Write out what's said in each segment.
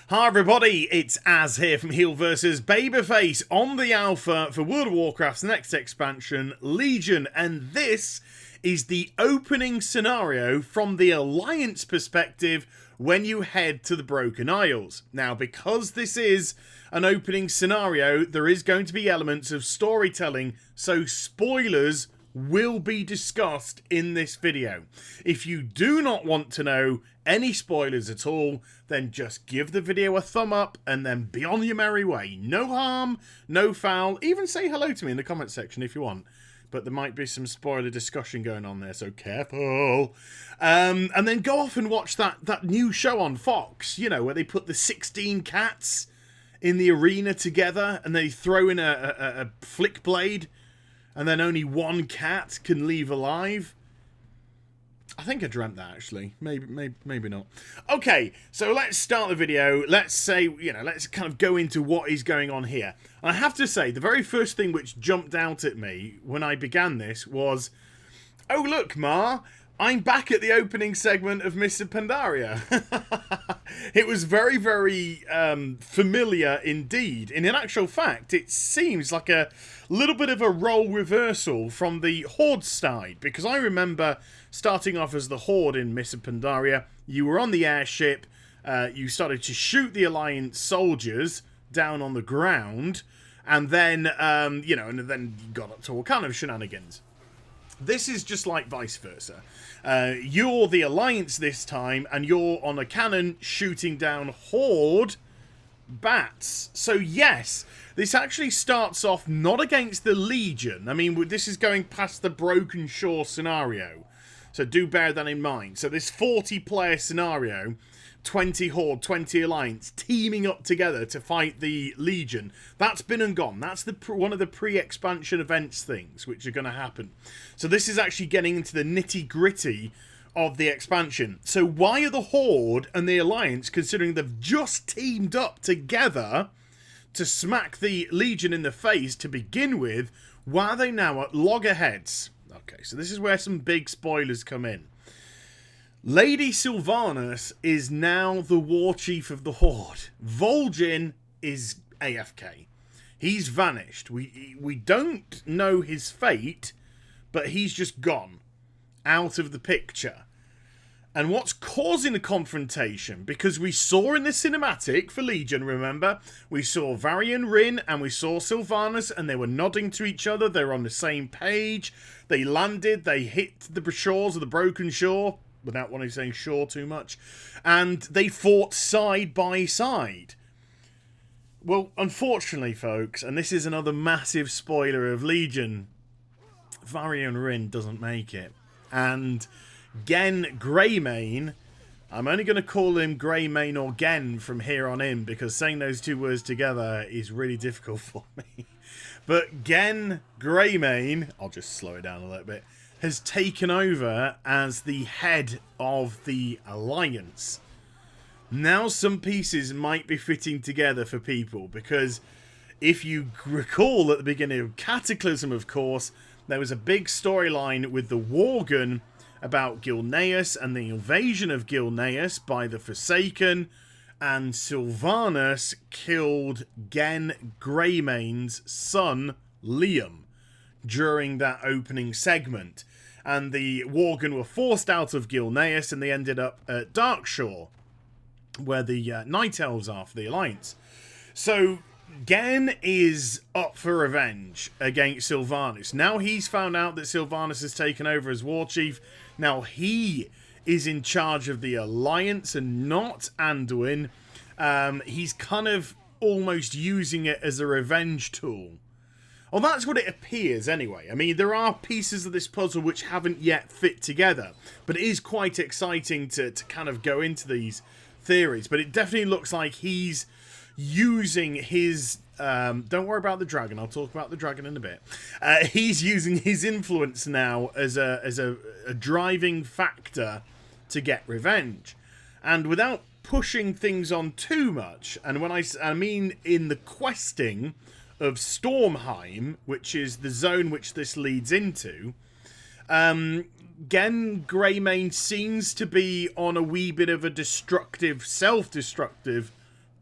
Hi everybody, it's Az here from HeelvsBabyface on the alpha for World of Warcraft's next expansion, Legion, and this is the opening scenario from the Alliance perspective when you head to the Broken Isles. Now, because this is an opening scenario, there is going to be elements of storytelling, so spoilers will be discussed in this video. If you do not want to know any spoilers at all, then just give the video a thumb up and then be on your merry way. No harm, no foul. Even say hello to me in the comment section if you want. But there might be some spoiler discussion going on there, so careful. And then go off and watch that new show on Fox, you know, where they put the 16 cats in the arena together and they throw in a flick blade and then only one cat can leave alive. I think I dreamt that, actually. Maybe not. Okay, so let's start the video. Let's kind of go into what is going on here. And I have to say, the very first thing which jumped out at me when I began this was, oh, look, Ma, I'm back at the opening segment of Mr. Pandaria. It was very, very familiar indeed. And in actual fact, it seems like a little bit of a role reversal from the Horde side. Because I remember starting off as the Horde in Mr. Pandaria. You were on the airship. You started to shoot the Alliance soldiers down on the ground. And then, and then you got up to all kind of shenanigans. This is just like vice versa. You're the Alliance this time, and you're on a cannon shooting down Horde bats. So yes, this actually starts off not against the Legion. I mean, this is going past the Broken Shore scenario. So do bear that in mind. So this 40-player scenario, 20 Horde, 20 Alliance, teaming up together to fight the Legion. That's been and gone. That's one of the pre-expansion events things which are going to happen. So this is actually getting into the nitty-gritty of the expansion. So why are the Horde and the Alliance, considering they've just teamed up together to smack the Legion in the face to begin with, why are they now at loggerheads? Okay, so this is where some big spoilers come in. Lady Sylvanas is now the war chief of the Horde. Vol'jin is AFK. He's vanished. We don't know his fate, but he's just gone out of the picture. And what's causing the confrontation? Because we saw in the cinematic for Legion, remember? We saw Varian Rin and we saw Sylvanas and they were nodding to each other. They were on the same page. They landed. They hit the shores of the Broken Shore, without wanting to say shore too much. And they fought side by side. Well, unfortunately, folks, and this is another massive spoiler of Legion, Varian Rin doesn't make it. And Gen Greymane, I'm only going to call him Greymane or Gen from here on in, because saying those two words together is really difficult for me. But Gen Greymane, I'll just slow it down a little bit, has taken over as the head of the Alliance. Now some pieces might be fitting together for people, because if you recall at the beginning of Cataclysm, of course, there was a big storyline with the Worgen about Gilneas and the invasion of Gilneas by the Forsaken, and Sylvanas killed Gen Greymane's son, Liam, during that opening segment. And the Worgen were forced out of Gilneas and they ended up at Darkshore, where the Night Elves are for the Alliance. So Gen is up for revenge against Sylvanas. Now he's found out that Sylvanas has taken over as war chief. Now he is in charge of the Alliance and not Anduin. He's kind of almost using it as a revenge tool. Well, that's what it appears anyway. I mean, there are pieces of this puzzle which haven't yet fit together, but it is quite exciting to kind of go into these theories. But it definitely looks like he's using his... don't worry about the dragon. I'll talk about the dragon in a bit. He's using his influence now as a driving factor to get revenge. And without pushing things on too much, and when I mean in the questing of Stormheim, which is the zone which this leads into, Gen Greymane seems to be on a wee bit of a destructive, self-destructive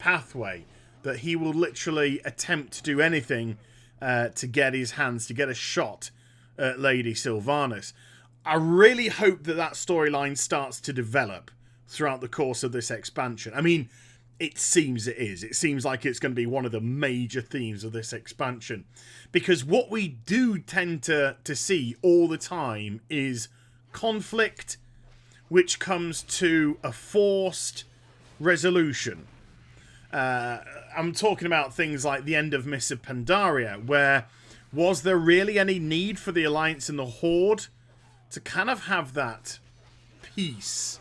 pathway, that he will literally attempt to do anything to get his hands, to get a shot at Lady Sylvanas. I really hope that that storyline starts to develop throughout the course of this expansion. I mean, it seems it is. It seems like it's going to be one of the major themes of this expansion. Because what we do tend to see all the time is conflict which comes to a forced resolution. I'm talking about things like the end of Mists of Pandaria, where was there really any need for the Alliance and the Horde to kind of have that peace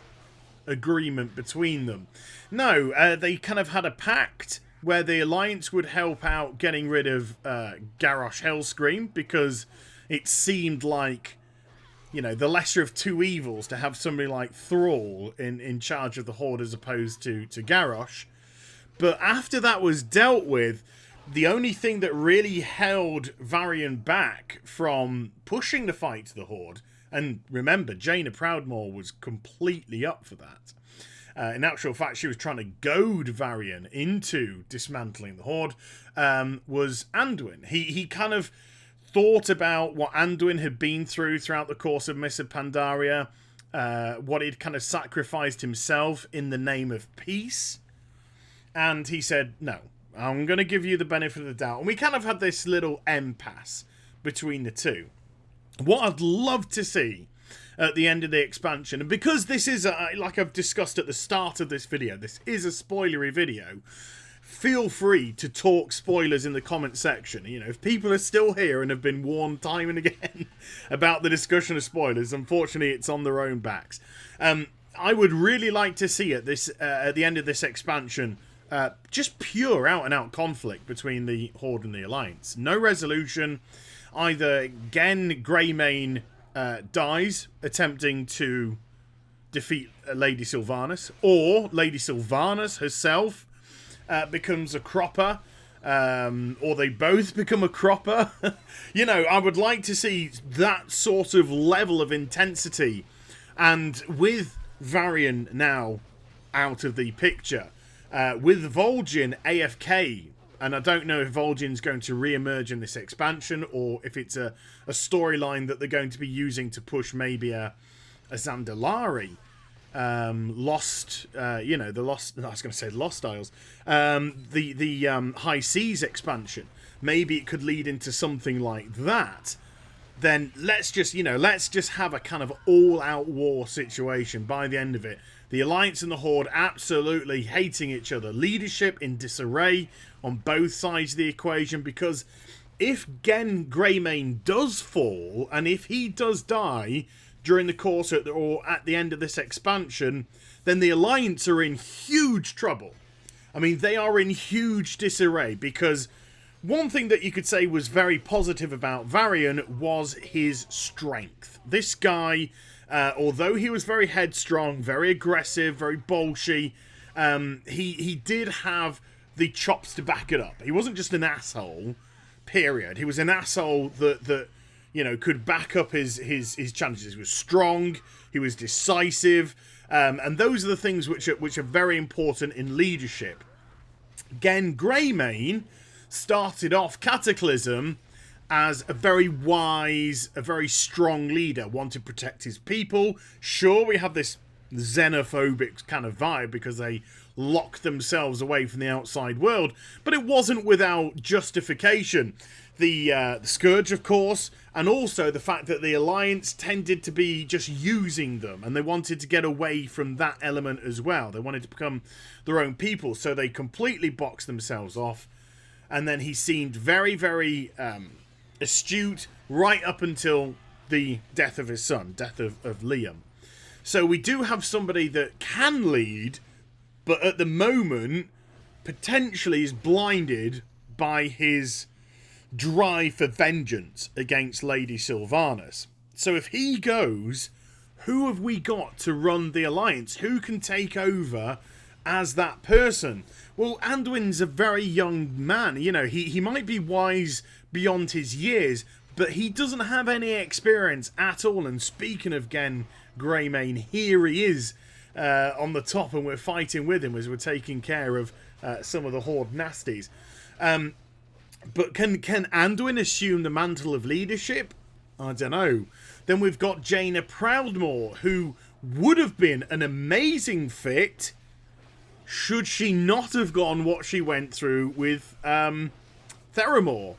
agreement between them? No, they kind of had a pact where the Alliance would help out getting rid of Garrosh Hellscream, because it seemed like, you know, the lesser of two evils to have somebody like Thrall in charge of the Horde as opposed to Garrosh. But after that was dealt with, the only thing that really held Varian back from pushing the fight to the Horde, and remember, Jaina Proudmoore was completely up for that. In actual fact, she was trying to goad Varian into dismantling the Horde, was Anduin. He kind of thought about what Anduin had been throughout the course of Mists of Pandaria, what he'd kind of sacrificed himself in the name of peace. And he said, no, I'm going to give you the benefit of the doubt. And we kind of had this little impasse between the two. What I'd love to see at the end of the expansion, and because this is, like I've discussed at the start of this video, this is a spoilery video, feel free to talk spoilers in the comment section. You know, if people are still here and have been warned time and again about the discussion of spoilers, unfortunately it's on their own backs. I would really like to see at the end of this expansion just pure out-and-out conflict between the Horde and the Alliance. No resolution. Either Gen Greymane dies attempting to defeat Lady Sylvanas, or Lady Sylvanas herself becomes a cropper, or they both become a cropper. You know, I would like to see that sort of level of intensity. And with Varian now out of the picture, with Vol'jin AFK, and I don't know if Vol'jin's going to re-emerge in this expansion, or if it's a storyline that they're going to be using to push maybe a Zandalari Lost, you know, the Lost, I was going to say Lost Isles, the High Seas expansion. Maybe it could lead into something like that. Then let's just have a kind of all-out war situation by the end of it. The Alliance and the Horde absolutely hating each other. Leadership in disarray on both sides of the equation, because if Gen Greymane does fall, and if he does die during the course or at the end of this expansion, then the Alliance are in huge trouble. I mean, they are in huge disarray, because one thing that you could say was very positive about Varian was his strength. This guy, although he was very headstrong, very aggressive, very bolshy, he did have the chops to back it up. He wasn't just an asshole, period. He was an asshole that you know, could back up his challenges. He was strong, he was decisive, and those are the things which are very important in leadership. Gen Greymane started off Cataclysm as a very wise, a very strong leader, wanted to protect his people. Sure, we have this xenophobic kind of vibe because they locked themselves away from the outside world, but it wasn't without justification. The Scourge, of course, and also the fact that the Alliance tended to be just using them, and they wanted to get away from that element as well. They wanted to become their own people, so they completely boxed themselves off. And then he seemed very, very astute right up until the death of his son, death of Liam. So we do have somebody that can lead, but at the moment potentially is blinded by his drive for vengeance against Lady Sylvanas. So if he goes, who have we got to run the Alliance? Who can take over as that person? Well, Anduin's a very young man. You know, he might be wise beyond his years, but he doesn't have any experience at all. And speaking of Gen Greymane, here he is on the top, and we're fighting with him as we're taking care of some of the Horde nasties. But can Anduin assume the mantle of leadership? I don't know. Then we've got Jaina Proudmoore, who would have been an amazing fit should she not have gone what she went through with Theramore.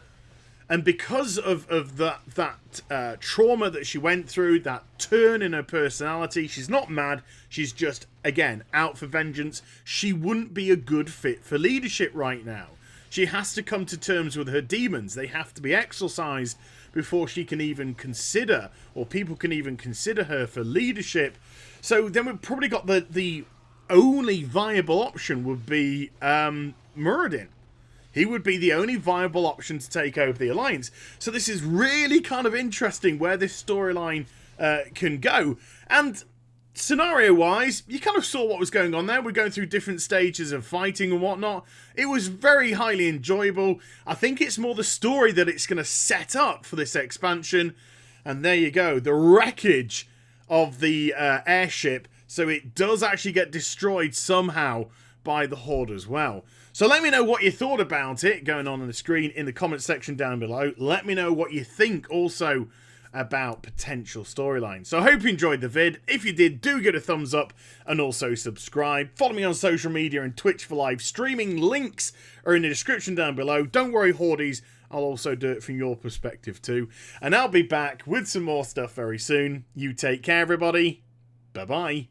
And because of that trauma that she went through, that turn in her personality, she's not mad, she's just, again, out for vengeance. She wouldn't be a good fit for leadership right now. She has to come to terms with her demons. They have to be exorcised before she can even consider, or people can even consider her for leadership. So then we've probably got the only viable option would be Muradin. He would be the only viable option to take over the Alliance. So this is really kind of interesting where this storyline can go. And scenario-wise, you kind of saw what was going on there. We're going through different stages of fighting and whatnot. It was very highly enjoyable. I think it's more the story that it's going to set up for this expansion. And there you go. The wreckage of the airship. So it does actually get destroyed somehow by the Horde as well. So let me know what you thought about it going on the screen in the comment section down below. Let me know what you think also about potential storylines. So I hope you enjoyed the vid. If you did, do give it a thumbs up and also subscribe. Follow me on social media and Twitch for live streaming. Links are in the description down below. Don't worry, Hordies, I'll also do it from your perspective too. And I'll be back with some more stuff very soon. You take care, everybody. Bye-bye.